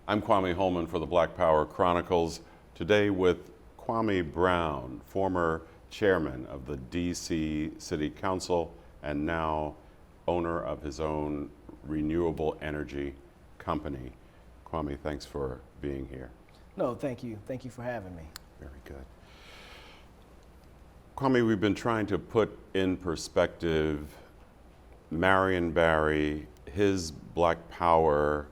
I'm Kwame Holman for the Black Power Chronicles, today with Kwame Brown, former chairman of the DC City Council and now owner of his own renewable energy company. Kwame, thanks for being here. No, thank you. Thank you for having me. Very good. Kwame, we've been trying to put in perspective Marion Barry, his Black Power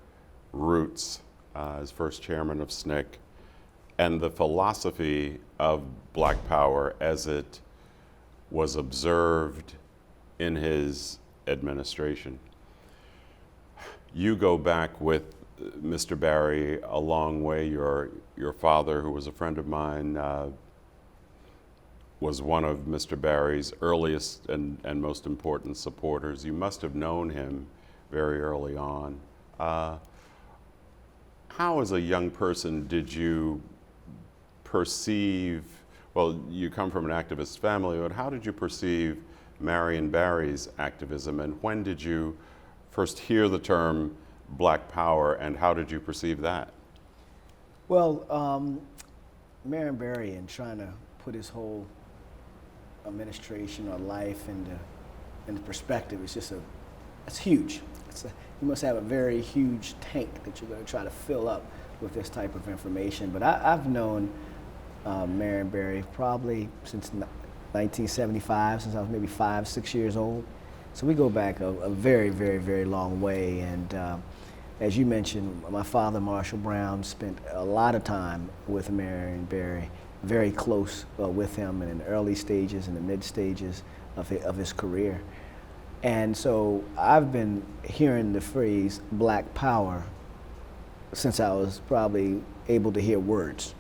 roots as first chairman of SNCC, and the philosophy of Black Power as it was observed in his administration. You go back with Mr. Barry a long way. Your father, who was a friend of mine, was one of Mr. Barry's earliest and most important supporters. You must have known him very early on. How, as a young person, did you perceive, well, you come from an activist family, but how did you perceive Marion Barry's activism, and when did you first hear the term Black Power, and how did you perceive that? Well, Marion Barry, in trying to put his whole administration or life into perspective, it's huge. You must have a very huge tank that you're going to try to fill up with this type of information. But I've known Marion Barry probably since 1975, since I was maybe 5, 6 years old. So we go back a very, very, very long way. And as you mentioned, my father, Marshall Brown, spent a lot of time with Marion Barry, very close with him in the early stages and the mid stages of his career. And so I've been hearing the phrase Black Power since I was probably able to hear words.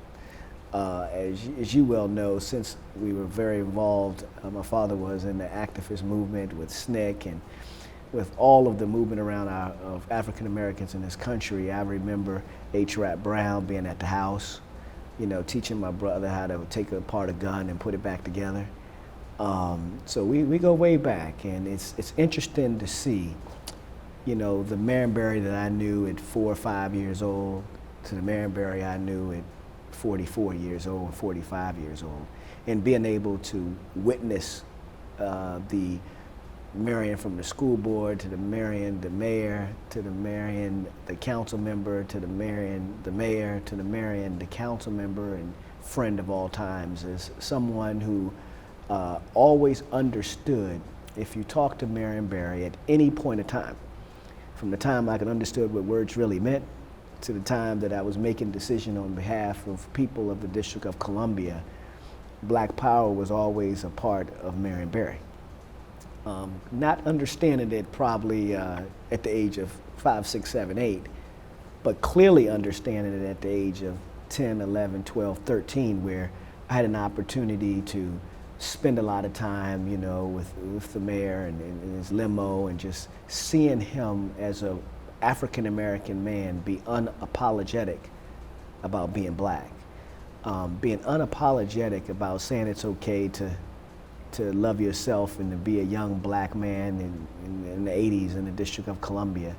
As you well know, since we were very involved, my father was in the activist movement with SNCC and with all of the movement around of African Americans in this country. I remember H. Rap Brown being at the house, teaching my brother how to take apart a gun and put it back together. So we go way back, and it's interesting to see, the Marion Barry that I knew at 4 or 5 years old to the Marion Barry I knew at 44 years old and 45 years old, and being able to witness the Marion from the school board to the Marion, the mayor, to the Marion, the council member, to the Marion, the mayor, to the Marion, the council member, and friend of all times, as someone who always understood, if you talk to Marion Barry at any point in time, from the time I could understood what words really meant to the time that I was making decisions on behalf of people of the District of Columbia, Black Power was always a part of Marion Barry. Not understanding it probably at the age of 5, 6, 7, 8, but clearly understanding it at the age of 10, 11, 12, 13, where I had an opportunity to spend a lot of time, with the mayor and in his limo, and just seeing him as a African American man be unapologetic about being black, being unapologetic about saying it's okay to love yourself and to be a young black man in the 80s in the District of Columbia.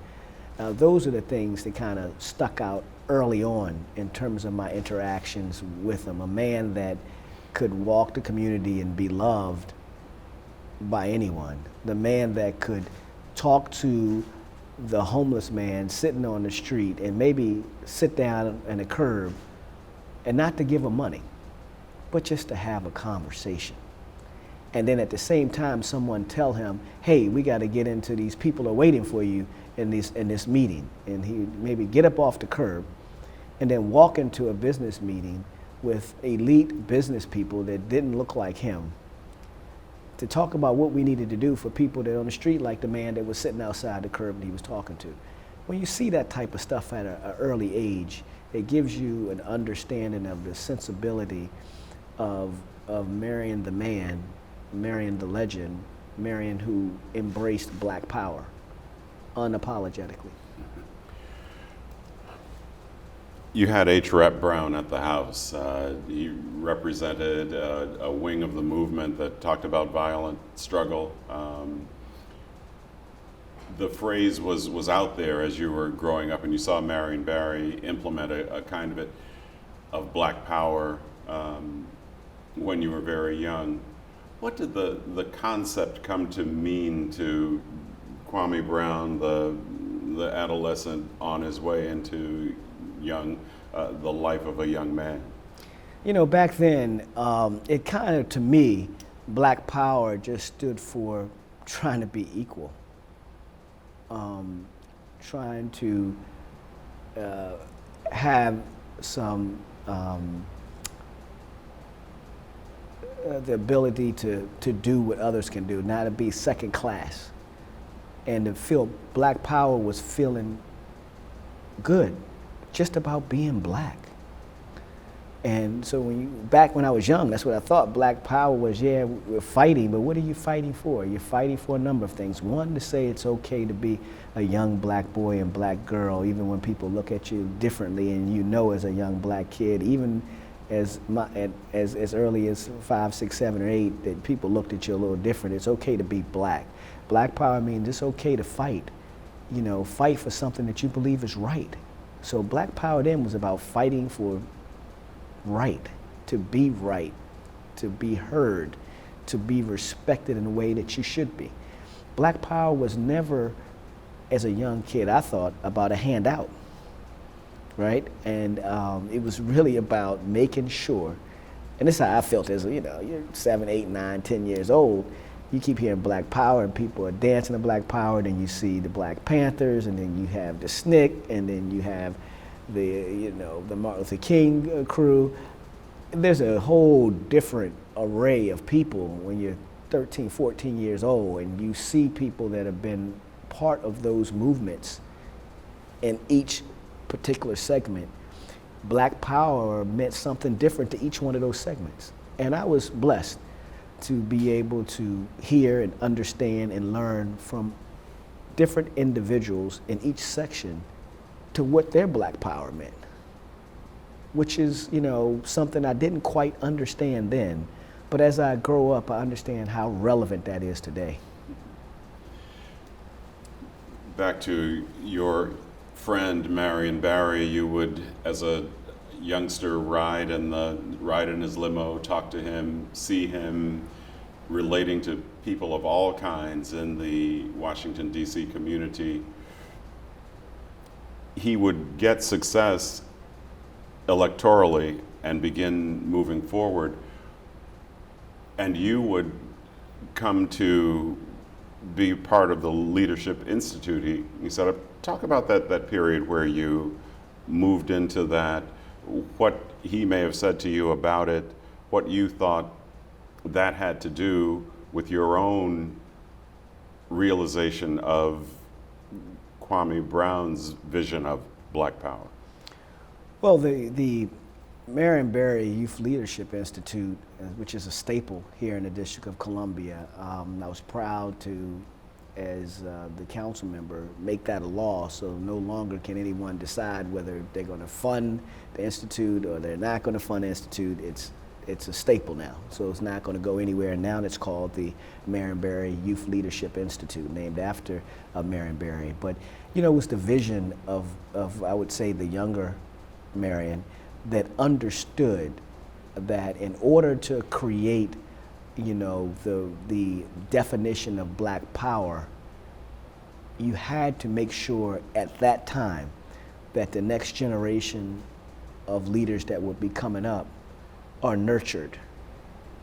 Those are the things that kind of stuck out early on in terms of my interactions with him. A man that could walk the community and be loved by anyone. The man that could talk to the homeless man sitting on the street and maybe sit down on a curb, and not to give him money, but just to have a conversation. And then at the same time, someone tell him, hey, we got to get into, these people are waiting for you in this meeting. And he maybe get up off the curb and then walk into a business meeting with elite business people that didn't look like him, to talk about what we needed to do for people that are on the street, like the man that was sitting outside the curb that he was talking to. When you see that type of stuff at an early age, it gives you an understanding of the sensibility of Marion the man, Marion the legend, Marion who embraced Black Power unapologetically. You had H. Rep. Brown at the House. He represented a wing of the movement that talked about violent struggle. the phrase was out there as you were growing up, and you saw Marion Barry implement a kind of it of Black Power when you were very young. What did the concept come to mean to Kwame Brown, the adolescent on his way into the life of a young man? You know, back then, it kind of, to me, Black Power just stood for trying to be equal, trying to have some the ability to do what others can do, not to be second class, and to feel Black Power was feeling good, just about being black. And so back when I was young, that's what I thought Black Power was. Yeah, we're fighting, but what are you fighting for? You're fighting for a number of things. One, to say it's okay to be a young black boy and black girl, even when people look at you differently, and you know as a young black kid, even as early as 5, 6, 7, or 8, that people looked at you a little different. It's okay to be black. Black Power means it's okay to fight. You know, fight for something that you believe is right. So Black Power then was about fighting for right, to be heard, to be respected in a way that you should be. Black Power was never, as a young kid, I thought, about a handout, right? And it was really about making sure, and this is how I felt as, you know, you're 7, 8, 9, 10 years old, you keep hearing Black Power and people are dancing to Black Power, then you see the Black Panthers, and then you have the SNCC, and then you have the Martin Luther King crew. There's a whole different array of people when you're 13, 14 years old, and you see people that have been part of those movements in each particular segment. Black Power meant something different to each one of those segments. And I was blessed to be able to hear and understand and learn from different individuals in each section to what their Black Power meant, which is, you know, something I didn't quite understand then, but as I grow up, I understand how relevant that is today. Back to your friend Marion Barry, you would, as a youngster, ride in his limo, talk to him, see him relating to people of all kinds in the Washington, D.C. community. He would get success electorally and begin moving forward, and you would come to be part of the Leadership Institute he set up. Talk about that period where you moved into that, what he may have said to you about it, what you thought that had to do with your own realization of Kwame Brown's vision of Black Power. Well, the Marion Barry Youth Leadership Institute, which is a staple here in the District of Columbia, I was proud to, as the council member, make that a law, so no longer can anyone decide whether they're going to fund the institute or they're not going to fund the institute. It's a staple now, so it's not going to go anywhere. Now it's called the Marion Barry Youth Leadership Institute, named after Marion Barry. But you know, it was the vision of I would say the younger Marion that understood that in order to create, you know, the definition of Black Power, you had to make sure at that time that the next generation of leaders that would be coming up are nurtured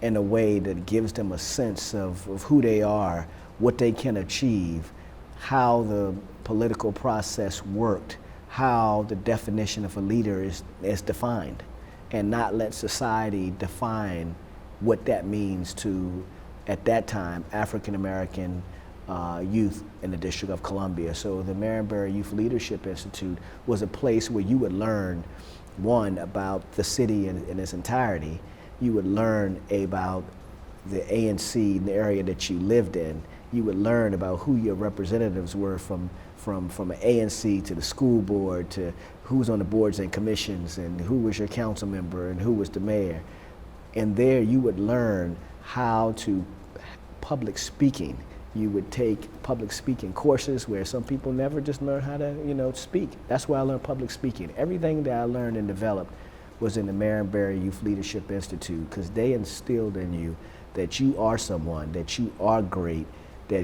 in a way that gives them a sense of who they are, what they can achieve, how the political process worked, how the definition of a leader is defined, and not let society define what that means to, at that time, African American youth in the District of Columbia. So the Marion Barry Youth Leadership Institute was a place where you would learn, one, about the city in its entirety. You would learn about the ANC in the area that you lived in. You would learn about who your representatives were from an ANC to the school board, to who's on the boards and commissions, and who was your council member and who was the mayor. And there you would learn how to public speaking. You would take public speaking courses where some people never just learn how to, speak. That's where I learned public speaking. Everything that I learned and developed was in the Marion Barry Youth Leadership Institute, because they instilled in you that you are someone, that you are great, that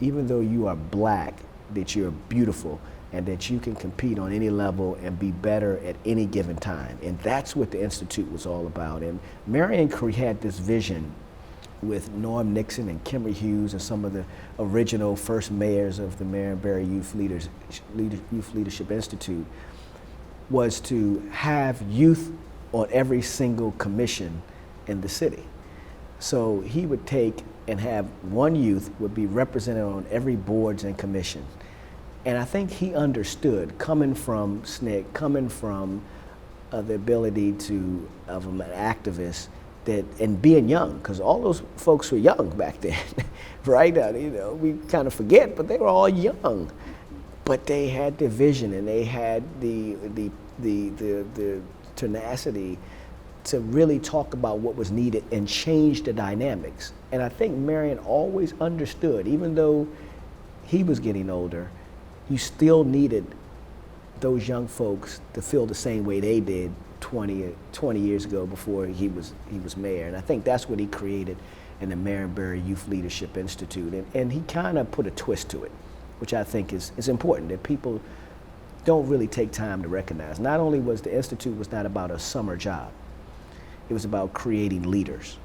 even though you are black, that you're beautiful, and that you can compete on any level and be better at any given time. And that's what the Institute was all about. And Marion had this vision with Norm Nixon and Kimber Hughes and some of the original first mayors of the Marion Barry Youth Leadership Institute, was to have youth on every single commission in the city. So he would take and have one youth would be represented on every boards and commission. And I think he understood, coming from SNCC, coming from the ability of an activist, and being young, because all those folks were young back then, right? We kind of forget, but they were all young. But they had the vision, and they had the tenacity to really talk about what was needed and change the dynamics. And I think Marion always understood, even though he was getting older, you still needed those young folks to feel the same way they did 20 years ago before he was mayor. And I think that's what he created in the Marion Barry Youth Leadership Institute. And he kind of put a twist to it, which I think is important, that people don't really take time to recognize. Not only was the Institute was not about a summer job, it was about creating leaders.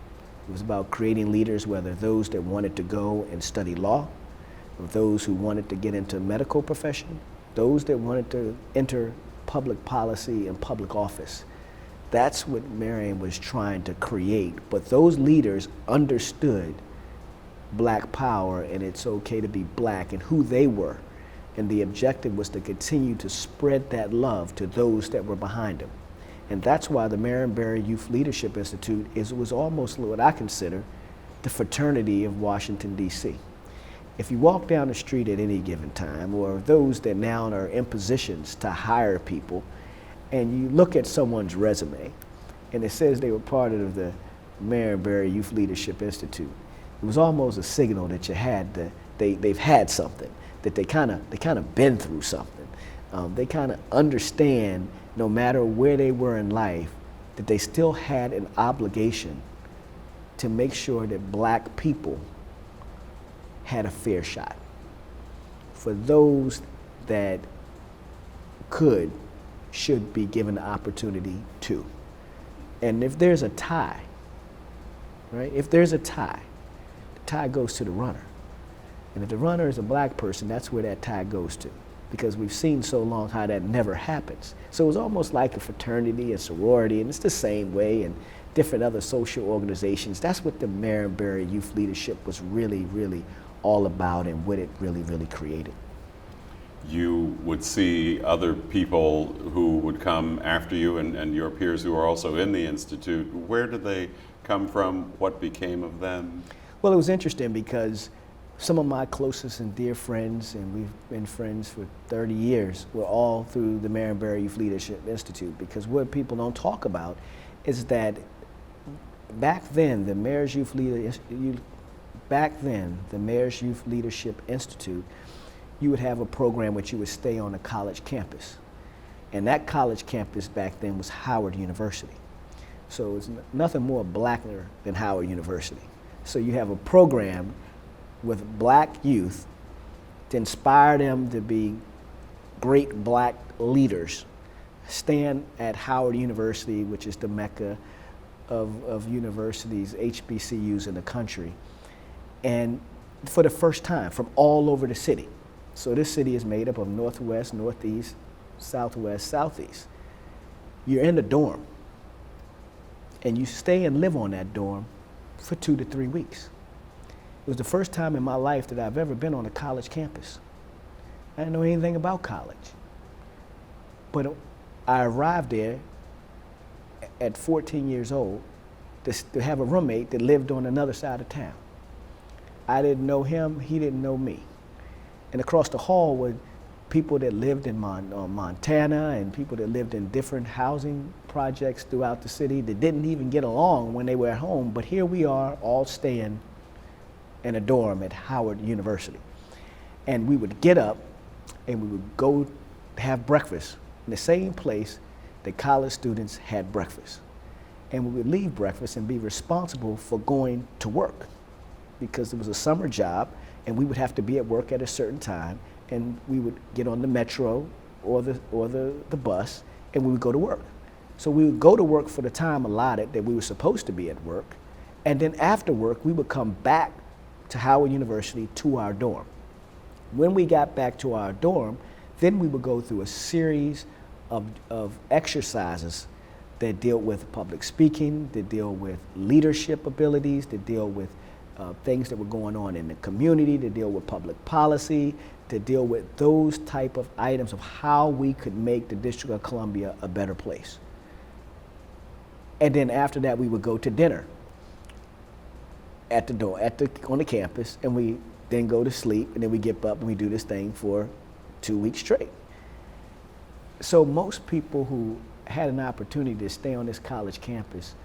It was about creating leaders, whether those that wanted to go and study law, or those who wanted to get into medical profession, those that wanted to enter public policy and public office. That's what Marion was trying to create. But those leaders understood black power, and it's okay to be black, and who they were. And the objective was to continue to spread that love to those that were behind them. And that's why the Marion Barry Youth Leadership Institute was almost what I consider the fraternity of Washington, D.C. If you walk down the street at any given time, or those that now are in positions to hire people, and you look at someone's resume, and it says they were part of the Marion Barry Youth Leadership Institute, it was almost a signal that they've had something, that they kind of been through something. They kind of understand, no matter where they were in life, that they still had an obligation to make sure that black people had a fair shot. For those that should be given the opportunity to. And if there's a tie, right? If there's a tie, the tie goes to the runner. And if the runner is a black person, that's where that tie goes to. Because we've seen so long how that never happens. So it was almost like a fraternity and sorority, and it's the same way in different other social organizations. That's what the Marion Barry Youth Leadership was really, really all about, and what it really, really created. You would see other people who would come after you and your peers who are also in the Institute. Where did they come from? What became of them? Well, it was interesting because some of my closest and dear friends, and we've been friends for 30 years, were all through the Marion Barry Youth Leadership Institute. Because what people don't talk about is that back then, the Mayor's Youth Leadership Institute, you would have a program which you would stay on a college campus. And that college campus back then was Howard University. So it's nothing more blacker than Howard University. So you have a program with black youth to inspire them to be great black leaders, stand at Howard University, which is the mecca of universities, HBCUs in the country, and for the first time from all over the city. So this city is made up of Northwest, Northeast, Southwest, Southeast. You're in the dorm, and you stay and live on that dorm for 2 to 3 weeks. It was the first time in my life that I've ever been on a college campus. I didn't know anything about college. But I arrived there at 14 years old to have a roommate that lived on another side of town. I didn't know him, he didn't know me. And across the hall were people that lived in Montana, and people that lived in different housing projects throughout the city that didn't even get along when they were at home. But here we are all staying in a dorm at Howard University. And we would get up and we would go have breakfast in the same place that college students had breakfast. And we would leave breakfast and be responsible for going to work, because it was a summer job and we would have to be at work at a certain time, and we would get on the metro or the bus and we would go to work. So we would go to work for the time allotted that we were supposed to be at work, and then after work we would come back to Howard University to our dorm. When we got back to our dorm, then we would go through a series of exercises that deal with public speaking, that deal with leadership abilities, that deal with things that were going on in the community, to deal with public policy, to deal with those type of items of how we could make the District of Columbia a better place. And then after that, we would go to dinner on the campus, and we then go to sleep, and then we get up and we do this thing for 2 weeks straight. So most people who had an opportunity to stay on this college campus,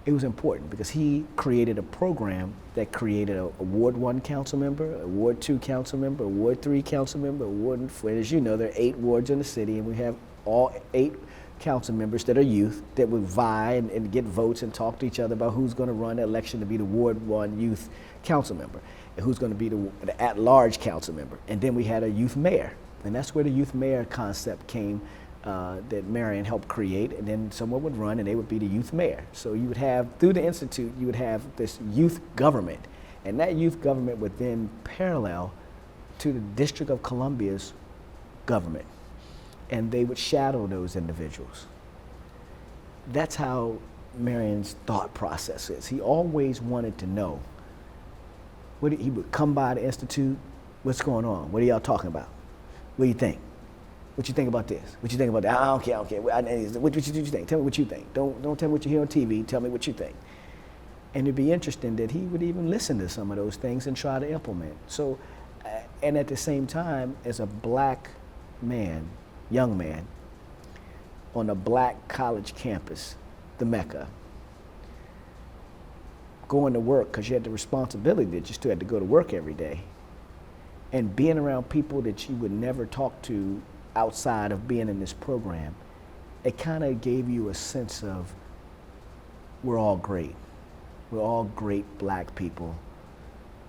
it was important because he created a program that created a Ward 1 council member, a Ward 2 council member, a Ward 3 council member, a Ward 4. As you know, there are 8 wards in the city, and we have all 8 council members that are youth that would vie and get votes and talk to each other about who's going to run the election to be the Ward 1 youth council member and who's going to be the at-large council member. And then we had a youth mayor, and that's where the youth mayor concept came, that Marion helped create, and then someone would run and they would be the youth mayor. So you would have, through the Institute, you would have this youth government, and that youth government would then parallel to the District of Columbia's government, and they would shadow those individuals. That's how Marion's thought process is. He always wanted to know. He would come by the Institute, what's going on? What are y'all talking about? What do you think? What you think about this? What you think about that? I don't care. What you think? Tell me what you think. Don't tell me what you hear on TV. Tell me what you think. And it'd be interesting that he would even listen to some of those things and try to implement. So, and at the same time, as a black man, young man, on a black college campus, the Mecca, going to work because you had the responsibility that you still had to go to work every day, and being around people that you would never talk to outside of being in this program, it kind of gave you a sense of we're all great. We're all great black people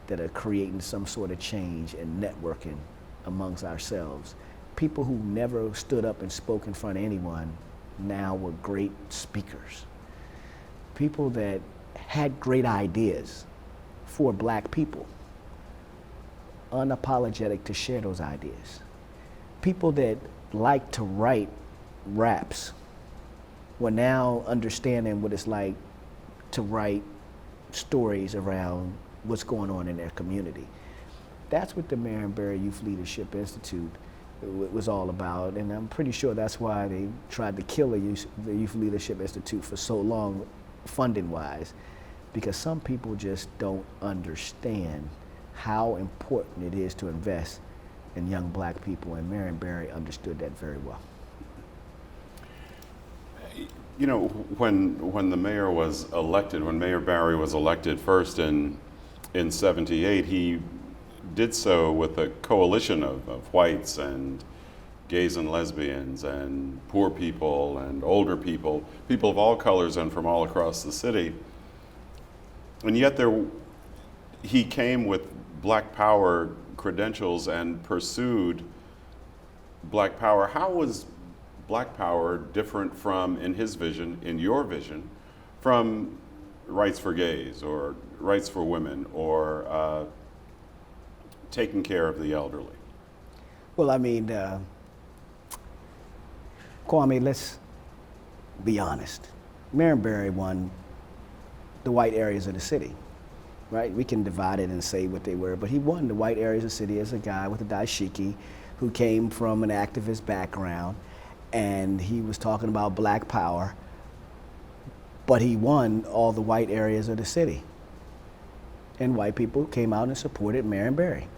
that are creating some sort of change and networking amongst ourselves. People who never stood up and spoke in front of anyone now were great speakers. People that had great ideas for black people, unapologetic to share those ideas. People that like to write raps were now understanding what it's like to write stories around what's going on in their community. That's what the Marion Barry Youth Leadership Institute was all about, and I'm pretty sure that's why they tried to kill the Youth Leadership Institute for so long, funding-wise, because some people just don't understand how important it is to invest in young black people, and Marion Barry understood that very well. You know, when the mayor was elected, when Mayor Barry was elected first in 78, he did so with a coalition of whites and gays and lesbians and poor people and older people, people of all colors and from all across the city. And yet he came with Black Power credentials and pursued Black Power. How was Black Power different from, in his vision, in your vision, from rights for gays or rights for women or taking care of the elderly? Well, I mean, Kwame, let's be honest. Marion Barry won the white areas of the city, right? We can divide it and say what they were, but he won the white areas of the city as a guy with a dashiki who came from an activist background, and he was talking about Black Power, but he won all the white areas of the city. And white people came out and supported Marion Barry.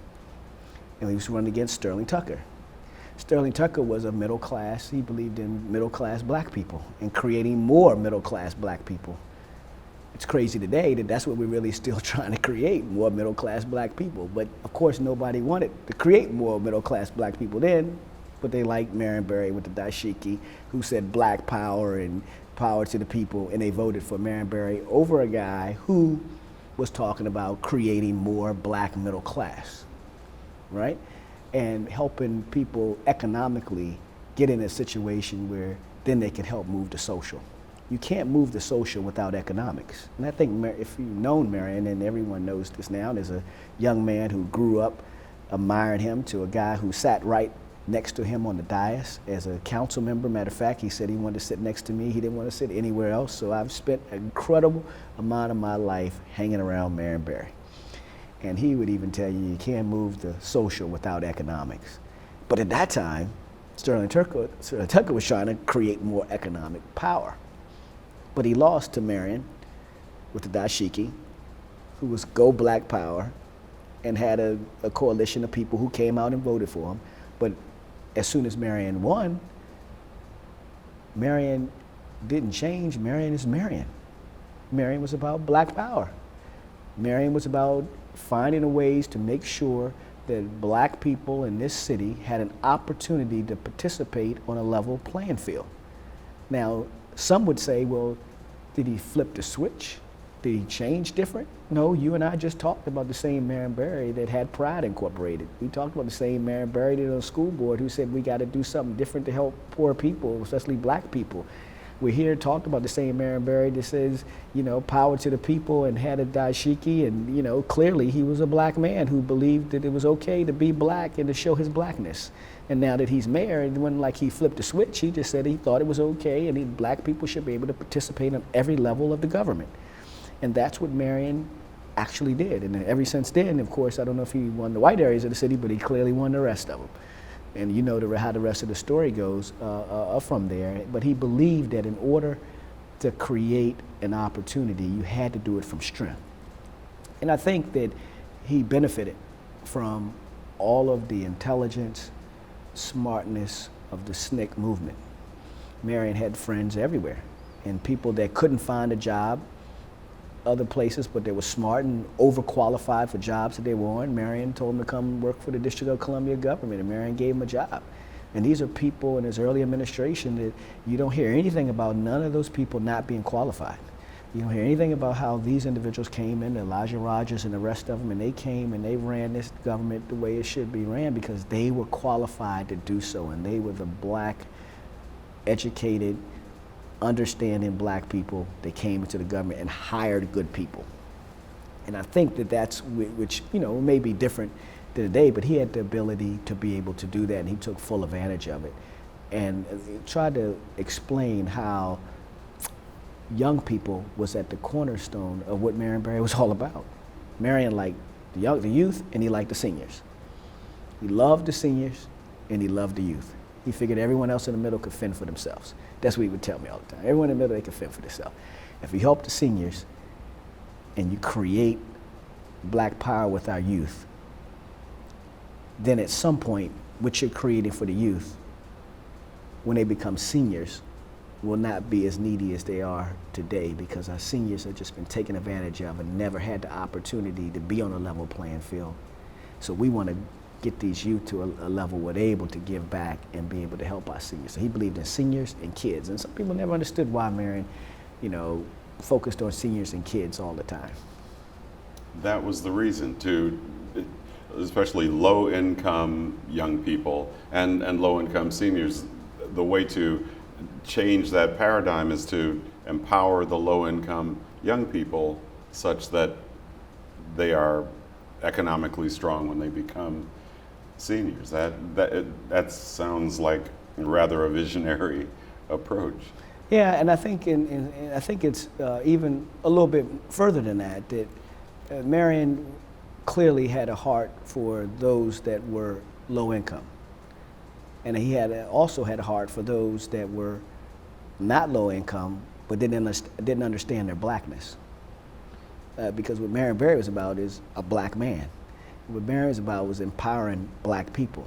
And he was running against Sterling Tucker. Sterling Tucker was a middle class, he believed in middle class black people and creating more middle class black people. It's crazy today that that's what we're really still trying to create, more middle-class black people. But of course, nobody wanted to create more middle-class black people then, but they liked Marion Barry with the dashiki, who said black power and power to the people, and they voted for Marion Barry over a guy who was talking about creating more black middle class, right? And helping people economically get in a situation where then they can help move the social. You can't move the social without economics. And I think if you've known Marion, and everyone knows this now, there's a young man who grew up admiring him to a guy who sat right next to him on the dais as a council member. Matter of fact, he said he wanted to sit next to me. He didn't want to sit anywhere else. So I've spent an incredible amount of my life hanging around Marion Barry. And he would even tell you can't move the social without economics. But at that time, Sterling Tucker was trying to create more economic power. But he lost to Marion with the dashiki, who was Go Black Power, and had a coalition of people who came out and voted for him. But as soon as Marion won, Marion didn't change. Marion is Marion. Marion was about black power. Marion was about finding ways to make sure that black people in this city had an opportunity to participate on a level playing field. Now, some would say, well, did he flip the switch? Did he change different? No, you and I just talked about the same Marion Barry that had Pride Incorporated. We talked about the same Marion Barry that on the school board who said we got to do something different to help poor people, especially black people. We're here talked about the same Marion Barry that says, you know, power to the people and had a dashiki, and, you know, clearly he was a black man who believed that it was okay to be black and to show his blackness. And now that he's mayor, it wasn't like he flipped the switch. He just said he thought it was okay and black people should be able to participate on every level of the government. And that's what Marion actually did. And ever since then, of course, I don't know if he won the white areas of the city, but he clearly won the rest of them. And you know how the rest of the story goes from there. But he believed that in order to create an opportunity, you had to do it from strength. And I think that he benefited from all of the intelligence, smartness of the SNCC movement. Marion had friends everywhere, and people that couldn't find a job other places, but they were smart and overqualified for jobs that they were on. Marion told them to come work for the District of Columbia government, and Marion gave them a job. And these are people in his early administration that you don't hear anything about none of those people not being qualified. You don't hear anything about how these individuals came in, Elijah Rogers and the rest of them, and they came and they ran this government the way it should be ran because they were qualified to do so, and they were the black, educated, understanding black people that came into the government and hired good people. And I think that that's which, you know, may be different today, but he had the ability to be able to do that, and he took full advantage of it. And tried to explain how young people was at the cornerstone of what Marion Barry was all about. Marion liked the youth, and he liked the seniors. He loved the seniors, and he loved the youth. He figured everyone else in the middle could fend for themselves. That's what he would tell me all the time. Everyone in the middle, they could fend for themselves. If you help the seniors and you create black power with our youth, then at some point, what you're creating for the youth, when they become seniors, will not be as needy as they are today, because our seniors have just been taken advantage of and never had the opportunity to be on a level playing field. So we want to get these youth to a level where they're able to give back and be able to help our seniors. So he believed in seniors and kids. And some people never understood why Marion, you know, focused on seniors and kids all the time. That was the reason to, especially low-income young people and low-income seniors, the way to change that paradigm is to empower the low-income young people such that they are economically strong when they become seniors. That sounds like rather a visionary approach. Yeah, and I think I think it's even a little bit further than that. That Marion clearly had a heart for those that were low income, and he also had a heart for those that were not low income but didn't understand their blackness. Because what Marion Barry was about is a black man. What Marion was about was empowering black people.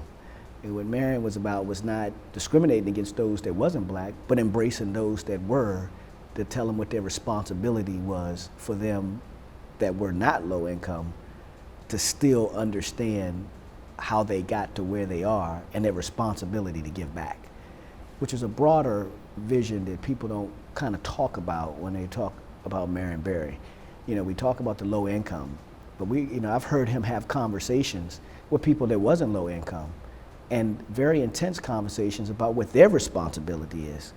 And what Marion was about was not discriminating against those that wasn't black, but embracing those that were to tell them what their responsibility was for them that were not low income to still understand how they got to where they are and their responsibility to give back, which is a broader vision that people don't kind of talk about when they talk about Marion Barry. You know, we talk about the low income, but I've heard him have conversations with people that wasn't low income, and very intense conversations about what their responsibility is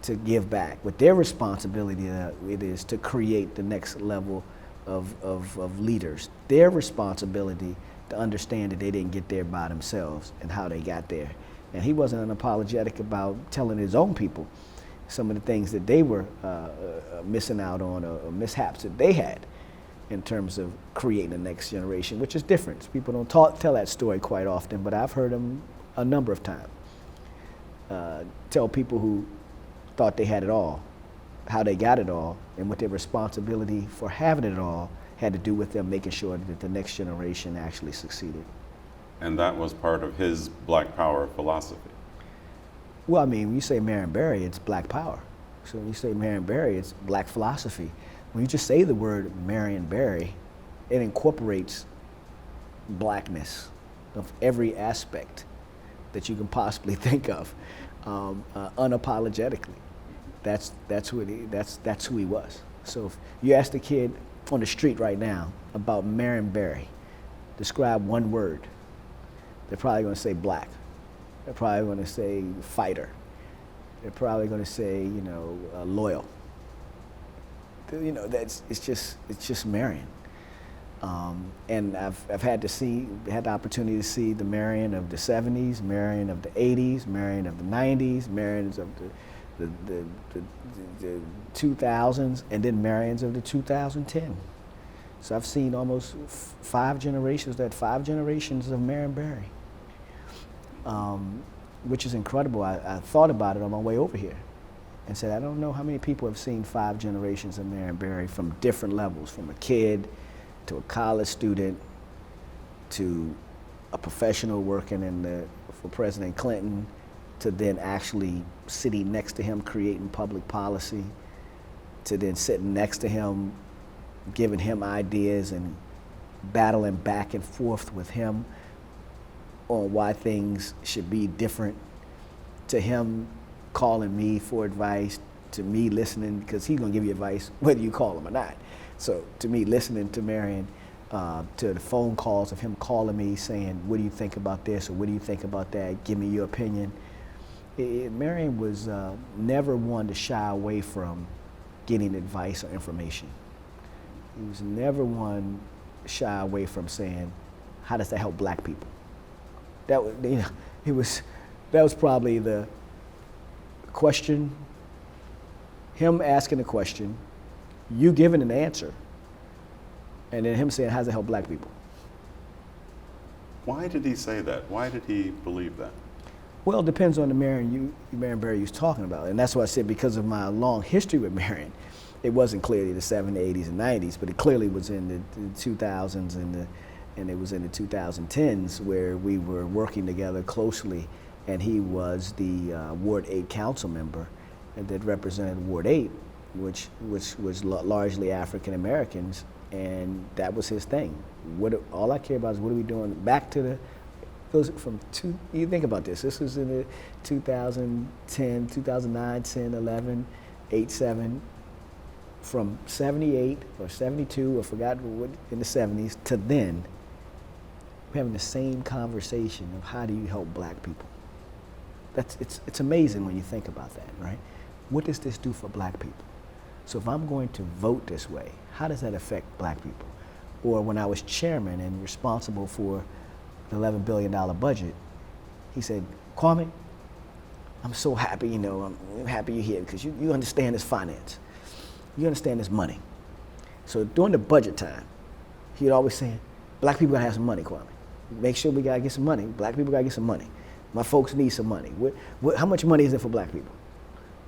to give back, what their responsibility it is to create the next level of leaders, their responsibility to understand that they didn't get there by themselves and how they got there. And he wasn't unapologetic about telling his own people some of the things that they were missing out on, or mishaps that they had in terms of creating the next generation, which is different. People don't tell that story quite often, but I've heard him a number of times tell people who thought they had it all, how they got it all, and what their responsibility for having it all had to do with them making sure that the next generation actually succeeded. And that was part of his Black Power philosophy. Well, I mean, when you say Marion Barry, it's Black Power. So when you say Marion Barry, it's Black philosophy. When you just say the word Marion Barry, it incorporates blackness of every aspect that you can possibly think of, unapologetically. That's who he was. So if you ask the kid on the street right now about Marion Barry, describe one word, they're probably going to say black. They're probably going to say fighter. They're probably going to say, loyal. It's just Marion. And I've had the opportunity to see the Marion of the 70s, Marion of the 80s, Marion of the 90s, Marions of the 2000s, and then Marions of the 2010. So I've seen almost 5 generations of Marion Barry, which is incredible. I thought about it on my way over here and said, I don't know how many people have seen 5 generations of Marion Barry from different levels, from a kid to a college student to a professional working for President Clinton, to then actually sitting next to him creating public policy, to then sitting next to him giving him ideas and battling back and forth with him on why things should be different, to him calling me for advice, to me listening, because he's going to give you advice whether you call him or not. So to me, listening to Marion, to the phone calls of him calling me saying, what do you think about this, or what do you think about that, give me your opinion. Marion was never one to shy away from getting advice or information. He was never one to shy away from saying, how does that help black people? That was probably the question, him asking the question, you giving an answer, and then him saying, how does it help black people? Why did he say that? Why did he believe that? Well, it depends on the Marion Barry you was talking about. And that's why I said, because of my long history with Marion, it wasn't clearly the 70s, 80s, and 90s, but it clearly was in the 2000s and it was in the 2010s where we were working together closely, and he was the Ward 8 council member that represented Ward 8, which was largely African Americans, and that was his thing. All I care about is what are we doing back to the, you think about this. This was in the 2010, 2009, 10, 11, 8, 7, from 78 or 72, or forgot what, in the 70s, to then, we're having the same conversation of how do you help black people. It's amazing when you think about that, right? What does this do for black people? So if I'm going to vote this way, how does that affect black people? Or when I was chairman and responsible for the $11 billion budget, he said, Kwame, I'm so happy, I'm happy you're here because you understand this finance. You understand this money. So during the budget time, he'd always say, black people gotta have some money, Kwame. Make sure we gotta get some money. Black people gotta get some money. My folks need some money. How much money is it for black people?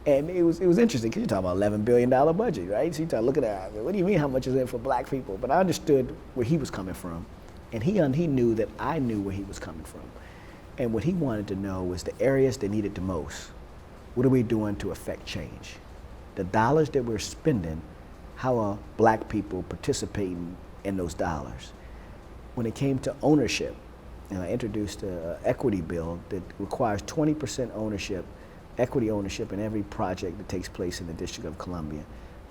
And it was interesting because you're talking about $11 billion budget, right? So you start looking at, what do you mean how much is it for black people? But I understood where he was coming from. And he knew that I knew where he was coming from. And what he wanted to know was the areas that needed the most. What are we doing to affect change? The dollars that we're spending, how are black people participating in those dollars? When it came to ownership, and I introduced an equity bill that requires 20% ownership, equity ownership in every project that takes place in the District of Columbia,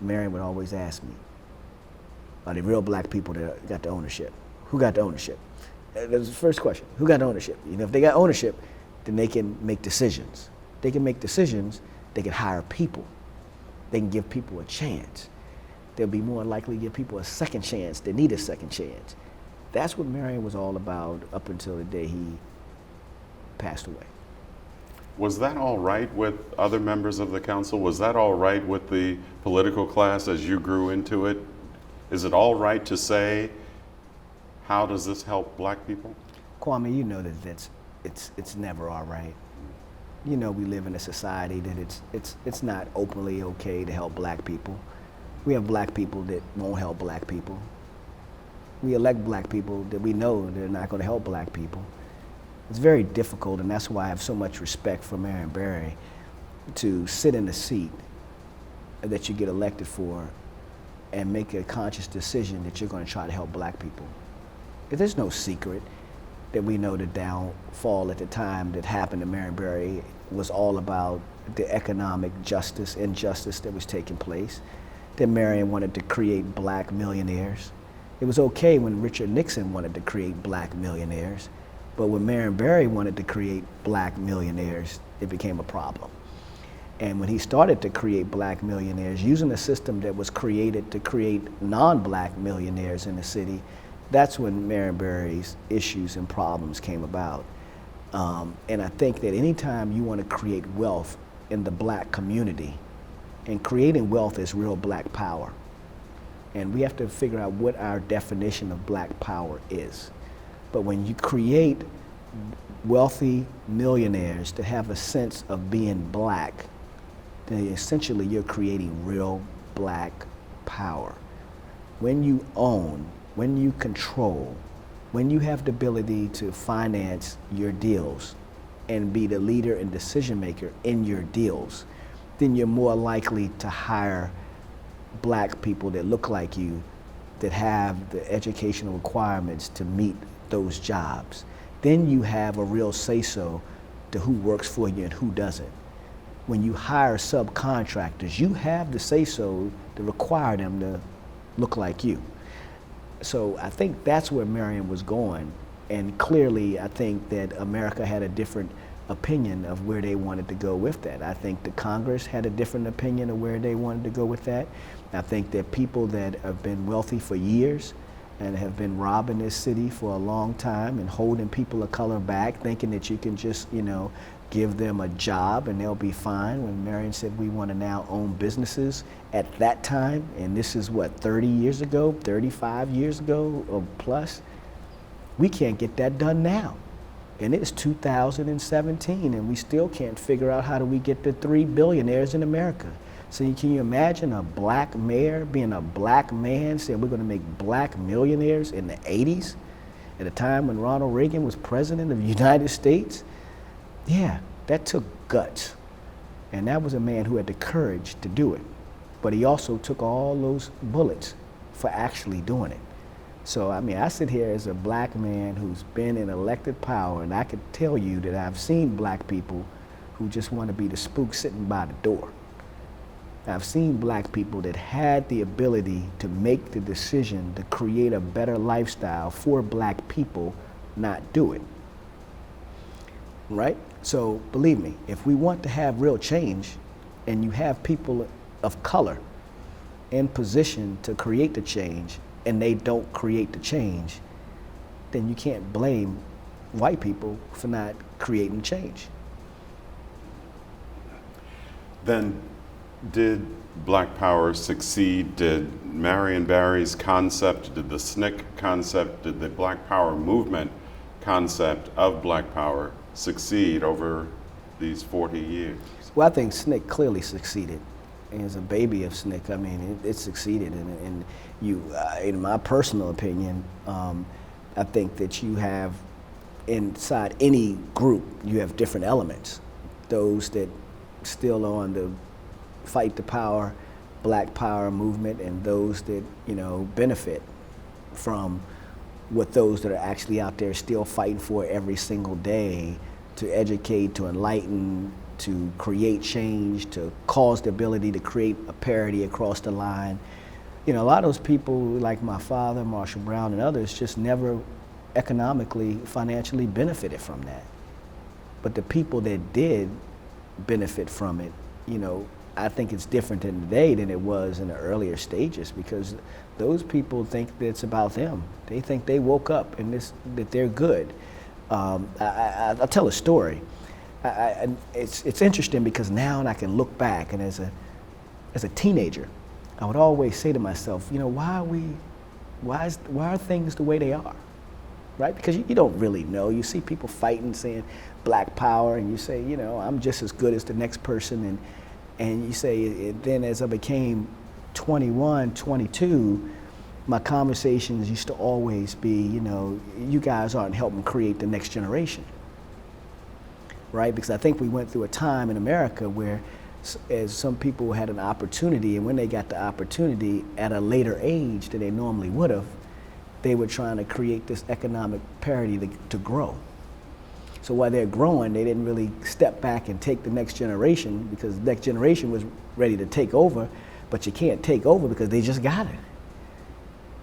Marion would always ask me, are the real black people that got the ownership? Who got the ownership? That was the first question. Who got ownership? You know, if they got ownership, then they can make decisions. They can make decisions, they can hire people. They can give people a chance. They'll be more likely to give people a second chance that need a second chance. That's what Marion was all about up until the day he passed away. Was that all right with other members of the council? Was that all right with the political class as you grew into it? Is it all right to say, how does this help black people? Kwame, you know that it's never all right. You know we live in a society that it's not openly okay to help black people. We have black people that won't help black people. We elect black people that we know they're not going to help black people. It's very difficult, and that's why I have so much respect for Marion Barry, to sit in a seat that you get elected for and make a conscious decision that you're going to try to help black people. There's no secret that we know the downfall at the time that happened to Marion Barry was all about the economic injustice that was taking place, that Marion wanted to create black millionaires. It was okay when Richard Nixon wanted to create black millionaires, but when Marion Barry wanted to create black millionaires, it became a problem. And when he started to create black millionaires using a system that was created to create non-black millionaires in the city, that's when Marion Barry's issues and problems came about. And I think that anytime you want to create wealth in the black community, and creating wealth is real black power. And we have to figure out what our definition of black power is. But when you create wealthy millionaires that have a sense of being black, then essentially you're creating real black power. When you own, when you control, when you have the ability to finance your deals and be the leader and decision maker in your deals, then you're more likely to hire black people that look like you, that have the educational requirements to meet those jobs. Then you have a real say-so to who works for you and who doesn't. When you hire subcontractors, you have the say-so to require them to look like you. So I think that's where Marion was going. And clearly, I think that America had a different opinion of where they wanted to go with that. I think the Congress had a different opinion of where they wanted to go with that. I think that people that have been wealthy for years and have been robbing this city for a long time and holding people of color back, thinking that you can just, give them a job and they'll be fine. When Marion said we want to now own businesses at that time, and this is what, 30 years ago, 35 years ago or plus, we can't get that done now. And it's 2017 and we still can't figure out how do we get the 3 billionaires in America. So can you imagine a black mayor being a black man saying we're going to make black millionaires in the 80s at a time when Ronald Reagan was president of the United States? Yeah, that took guts. And that was a man who had the courage to do it. But he also took all those bullets for actually doing it. So, I sit here as a black man who's been in elected power, and I could tell you that I've seen black people who just want to be the spook sitting by the door. I've seen black people that had the ability to make the decision to create a better lifestyle for black people not do it. Right? So believe me, if we want to have real change and you have people of color in position to create the change and they don't create the change, then you can't blame white people for not creating change. Then did Black Power succeed? Did Marion Barry's concept, did the SNCC concept, did the Black Power movement concept of Black Power succeed over these 40 years? Well, I think SNCC clearly succeeded. As a baby of SNCC, it succeeded. And you, in my personal opinion, I think that you have inside any group, you have different elements. Those that still are on the fight the power Black Power movement and those that, benefit from what those that are actually out there still fighting for every single day to educate, to enlighten, to create change, to cause the ability to create a parity across the line. A lot of those people like my father, Marshall Brown, and others just never economically, financially benefited from that. But the people that did benefit from it, I think it's different today than it was in the earlier stages, because those people think that it's about them. They think they woke up and that they're good. I'll tell a story. It's interesting because now I can look back, and as a teenager, I would always say to myself, why are things the way they are, right? Because you don't really know. You see people fighting, saying Black Power, and you say, I'm just as good as the next person, and you say, then as I became 21, 22, my conversations used to always be, you guys aren't helping create the next generation, right? Because I think we went through a time in America where as some people had an opportunity, and when they got the opportunity at a later age than they normally would have, they were trying to create this economic parity to grow. So while they're growing, they didn't really step back and take the next generation, because the next generation was ready to take over, but you can't take over because they just got it,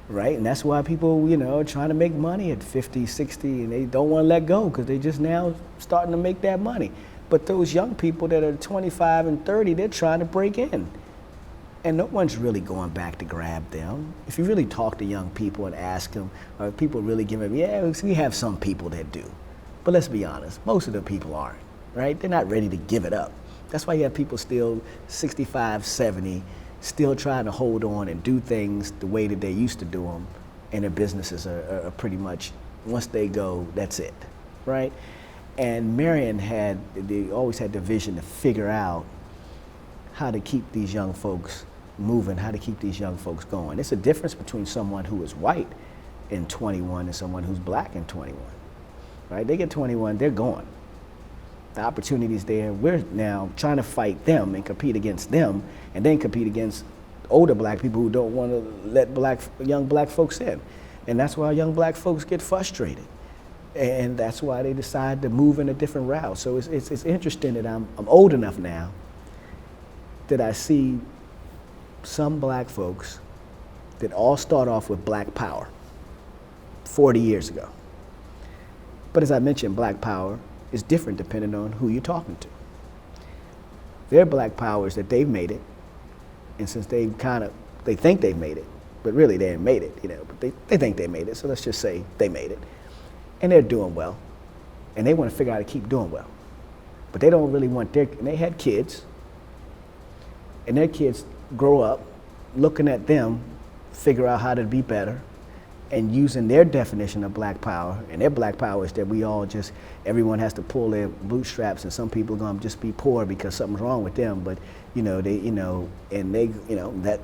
right? And that's why people, are trying to make money at 50, 60, and they don't want to let go because they just now starting to make that money. But those young people that are 25 and 30, they're trying to break in. And no one's really going back to grab them. If you really talk to young people and ask them, are people really giving, we have some people that do. But let's be honest, most of the people aren't, right? They're not ready to give it up. That's why you have people still 65, 70, still trying to hold on and do things the way that they used to do them, and their businesses are pretty much, once they go, that's it, right? And Marion always had the vision to figure out how to keep these young folks moving, how to keep these young folks going. It's a difference between someone who is white in 21 and someone who's black in 21. Right? They get 21, they're gone. The opportunity's there. We're now trying to fight them and compete against them, and then compete against older black people who don't want to let young black folks in. And that's why young black folks get frustrated. And that's why they decide to move in a different route. So it's interesting that I'm old enough now that I see some black folks that all start off with Black Power 40 years ago. But as I mentioned, Black Power is different depending on who you're talking to. Their Black Power is that they've made it, and since they think they've made it, but really they haven't made it, but they think they made it, so let's just say they made it. And they're doing well, and they want to figure out how to keep doing well. But they don't really want and they had kids, and their kids grow up looking at them, figure out how to be better, and using their definition of Black Power. And their Black Power is that everyone has to pull their bootstraps, and some people are gonna just be poor because something's wrong with them, but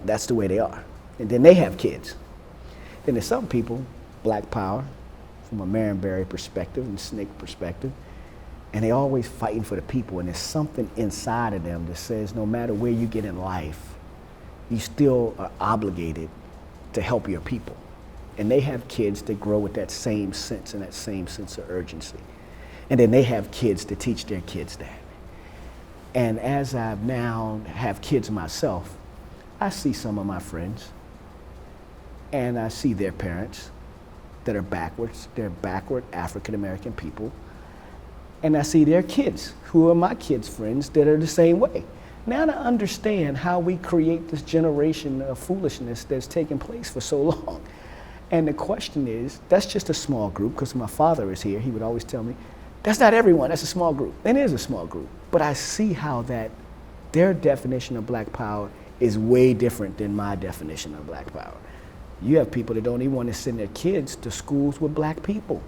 that's the way they are. And then they have kids. Then there's some people, Black Power, from a Marion Barry perspective and SNCC perspective, and they always fighting for the people, and there's something inside of them that says no matter where you get in life, you still are obligated to help your people. And they have kids that grow with that same sense and that same sense of urgency. And then they have kids to teach their kids that. And as I now have kids myself, I see some of my friends, and I see their parents that are backwards. They're backward African-American people. And I see their kids, who are my kids' friends, that are the same way. Now to understand how we create this generation of foolishness that's taken place for so long. And the question is, that's just a small group, because my father is here, he would always tell me, that's not everyone, that's a small group. And it is a small group. But I see how their definition of Black Power is way different than my definition of Black Power. You have people that don't even want to send their kids to schools with black people.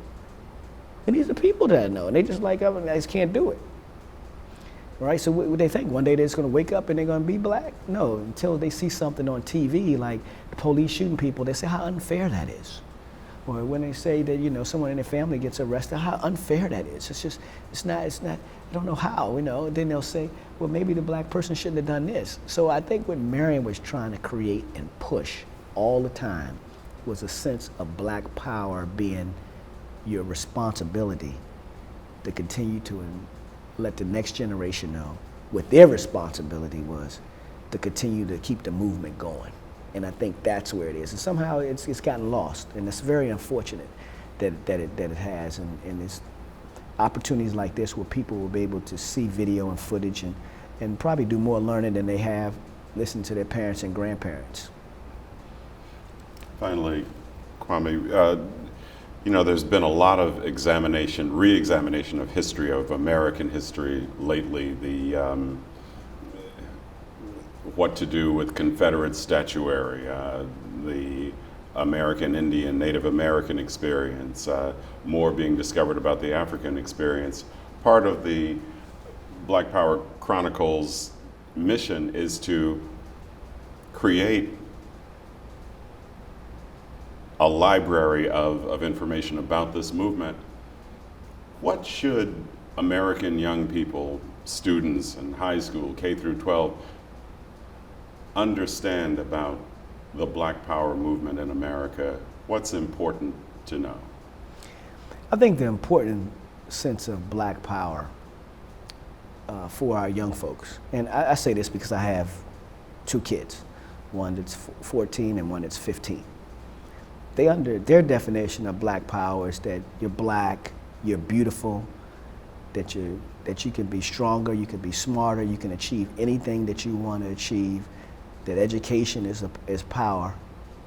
And these are people that I know, and they just I just can't do it. Right, so what they think? One day they're just gonna wake up and they're gonna be black? No, until they see something on TV, like the police shooting people, they say how unfair that is. or when they say that, you know, someone in their family gets arrested, how unfair that is. It's not, I don't know how, you know. Then they'll say, well, maybe the black person shouldn't have done this. So I think what Marion was trying to create and push all the time was a sense of black power being your responsibility to continue to let the next generation know what their responsibility was to continue to keep the movement going. And I think that's where it is. And somehow it's gotten lost, and it's very unfortunate that it has. And it's opportunities like this where people will be able to see video and footage and probably do more learning than they have listening to their parents and grandparents. Finally, Kwame, you know, there's been a lot of re-examination of history, of American history lately. What to do with Confederate statuary, the American Indian, Native American experience, more being discovered about the African experience. Part of the Black Power Chronicles mission is to create a library of information about this movement. What should American young people, students in high school, K through 12, understand about the Black Power movement in America? What's important to know? I think the important sense of black power for our young folks, and I say this because I have two kids, one that's 14 and one that's 15. Their definition of black power is that you're black, you're beautiful, that you can be stronger, you can be smarter, you can achieve anything that you want to achieve, that education is power,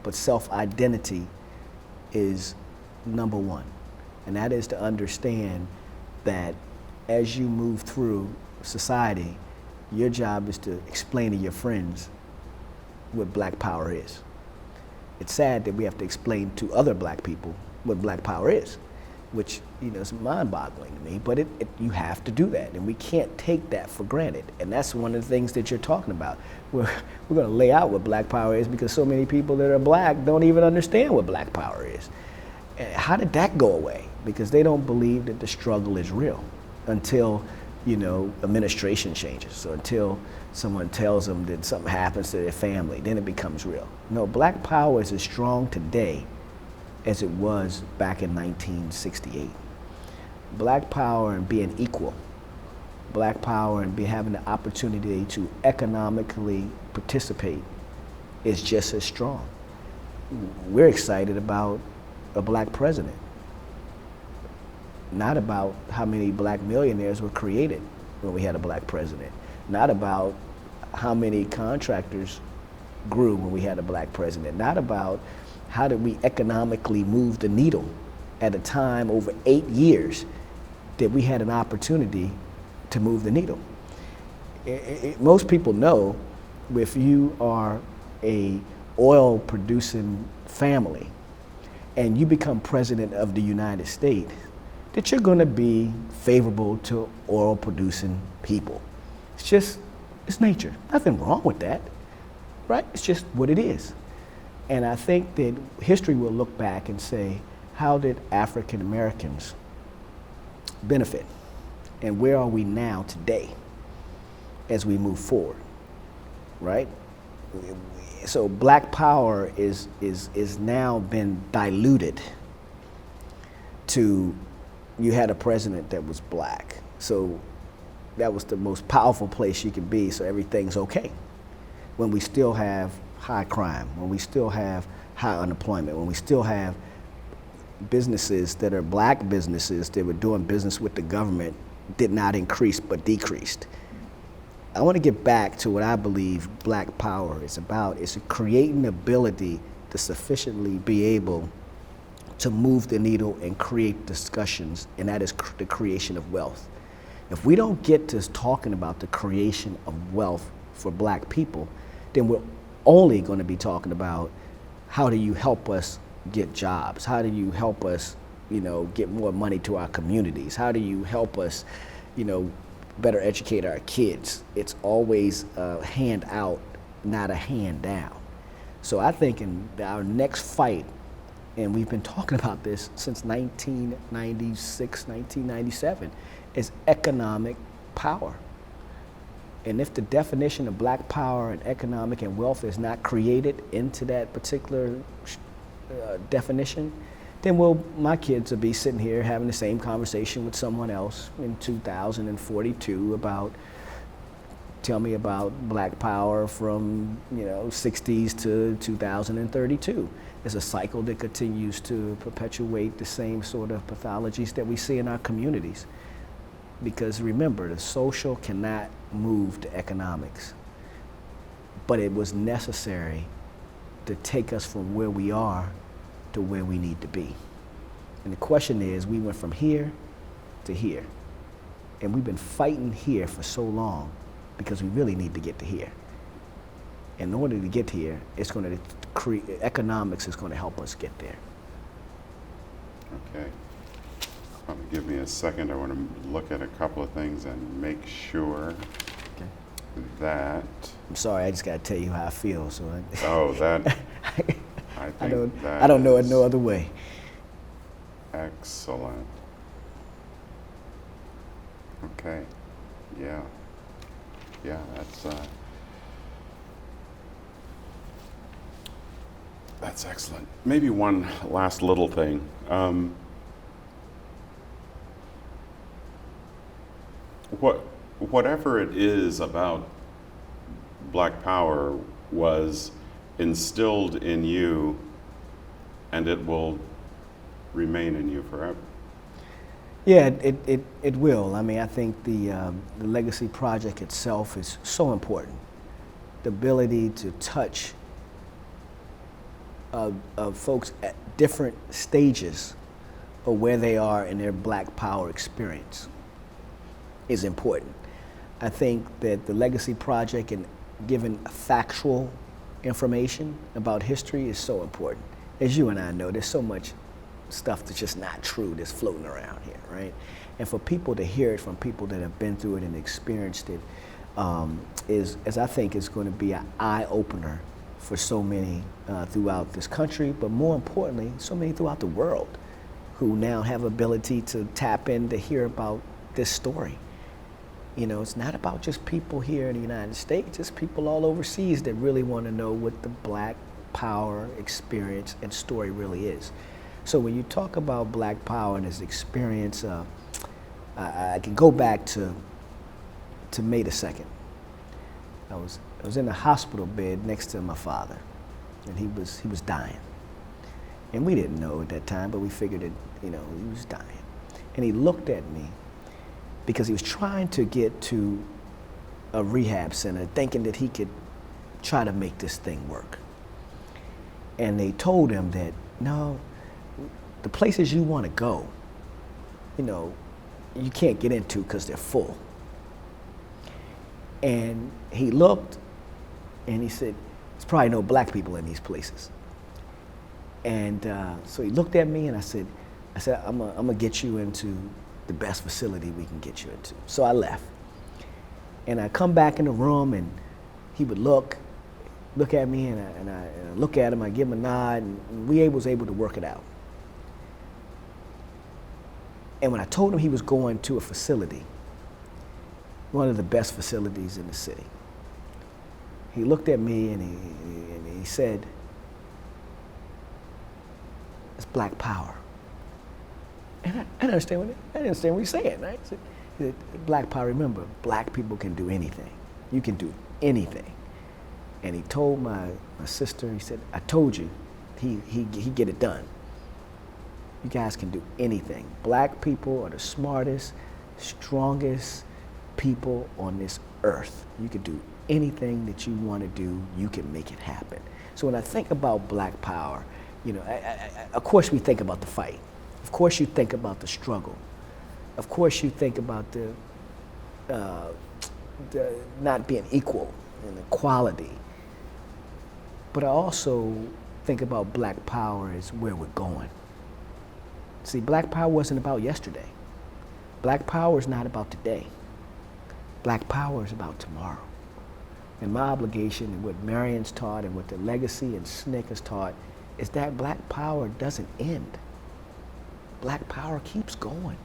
but self-identity is number one. And that is to understand that as you move through society, your job is to explain to your friends what black power is. It's sad that we have to explain to other black people what black power is, which, you know, is mind-boggling to me, but you have to do that, and we can't take that for granted. And that's one of the things that you're talking about. We're going to lay out what black power is because so many people that are black don't even understand what black power is. How did that go away? Because they don't believe that the struggle is real until, you know, administration changes, so until someone tells them that something happens to their family, then it becomes real. No, black power is as strong today as it was back in 1968. Black power and being equal, black power and having the opportunity to economically participate is just as strong. We're excited about a black president, not about how many black millionaires were created when we had a black president, not about how many contractors grew when we had a black president, not about how did we economically move the needle at a time over 8 years that we had an opportunity to move the needle. Most people know if you are a oil producing family and you become president of the United States, that you're going to be favorable to oil producing people. It's nature. Nothing wrong with that, right? It's just what it is. And I think that history will look back and say, how did African Americans benefit? And where are we now today as we move forward, right? So black power is now been diluted to, you had a president that was black. So that was the most powerful place you could be, so everything's okay. When we still have high crime, when we still have high unemployment, when we still have businesses that are black businesses that were doing business with the government did not increase but decreased. I want to get back to what I believe black power is about. It's creating the ability to sufficiently be able to move the needle and create discussions, and that is the creation of wealth. If we don't get to talking about the creation of wealth for black people, then we're only going to be talking about how do you help us get jobs? How do you help us, you know, get more money to our communities? How do you help us, you know, better educate our kids? It's always a hand out, not a hand down. So I think in our next fight and we've been talking about this since 1996, 1997, is economic power. And if the definition of black power and economic and wealth is not created into that particular definition, then my kids will be sitting here having the same conversation with someone else in 2042 about, tell me about black power from 60s to 2032. It's a cycle that continues to perpetuate the same sort of pathologies that we see in our communities. Because remember, the social cannot move to economics, but it was necessary to take us from where we are to where we need to be. And the question is, we went from here to here, and we've been fighting here for so long because we really need to get to here. In order to get here, it's going to create, economics is going to help us get there. Okay. Give me a second. I want to look at a couple of things and make sure that. I'm sorry, I just got to tell you how I feel. So that. I don't know it no other way. Excellent. Okay. Yeah. Yeah, that's excellent. Maybe one last little thing. Whatever it is about black power was instilled in you, and it will remain in you forever. Yeah, it will. I mean, I think the Legacy Project itself is so important. The ability to touch folks at different stages of where they are in their black power experience is important. I think that the Legacy Project and giving factual information about history is so important. As you and I know, there's so much stuff that's just not true that's floating around here, right? And for people to hear it from people that have been through it and experienced it, I think is going to be an eye-opener for so many throughout this country, but more importantly, so many throughout the world who now have ability to tap in to hear about this story. It's not about just people here in the United States, it's people all overseas that really want to know what the black power experience and story really is. So when you talk about black power and its experience, I can go back to May the 2nd. I was in a hospital bed next to my father, and he was dying. And we didn't know at that time, but we figured that he was dying. And he looked at me because he was trying to get to a rehab center, thinking that he could try to make this thing work. And they told him that, no, the places you want to go, you can't get into because they're full. And he looked and he said, there's probably no black people in these places. And so he looked at me and I said, I'm gonna get you into the best facility we can get you into. So I left. And I come back in the room and he would look at me and I look at him, I give him a nod, and we was able to work it out. And when I told him he was going to a facility, one of the best facilities in the city, he looked at me and he said, it's black power. And I didn't understand what he's saying, right? He said, black power, remember, black people can do anything. You can do anything. And he told my sister, he said, I told you, he get it done. You guys can do anything. Black people are the smartest, strongest people on this earth. You can do anything that you want to do, you can make it happen. So when I think about black power, of course we think about the fight. Of course you think about the struggle. Of course you think about the not being equal and equality. But I also think about black power as where we're going. See, black power wasn't about yesterday. Black power is not about today. Black power is about tomorrow. And my obligation and what Marion's taught and what the Legacy and SNCC has taught is that black power doesn't end. Black power keeps going.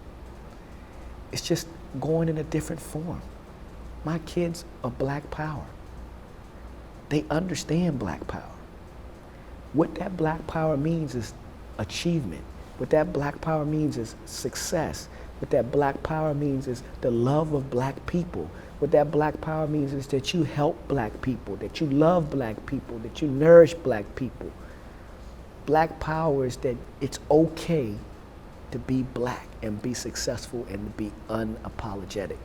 It's just going in a different form. My kids are black power. They understand black power. What that black power means is achievement. What that black power means is success. What that black power means is the love of black people. What that black power means is that you help black people, that you love black people, that you nourish black people. Black power is that it's okay to be black and be successful and to be unapologetic.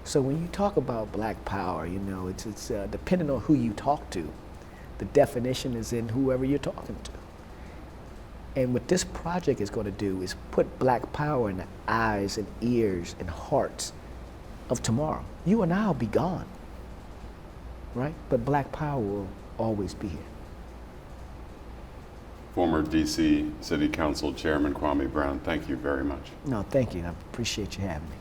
So when you talk about black power, you know, it's depending on who you talk to, the definition is in whoever you're talking to. And what this project is going to do is put black power in the eyes and ears and hearts of tomorrow. You and I will be gone, right? But black power will always be here. Former DC City Council Chairman Kwame Brown, thank you very much. No, thank you. I appreciate you having me.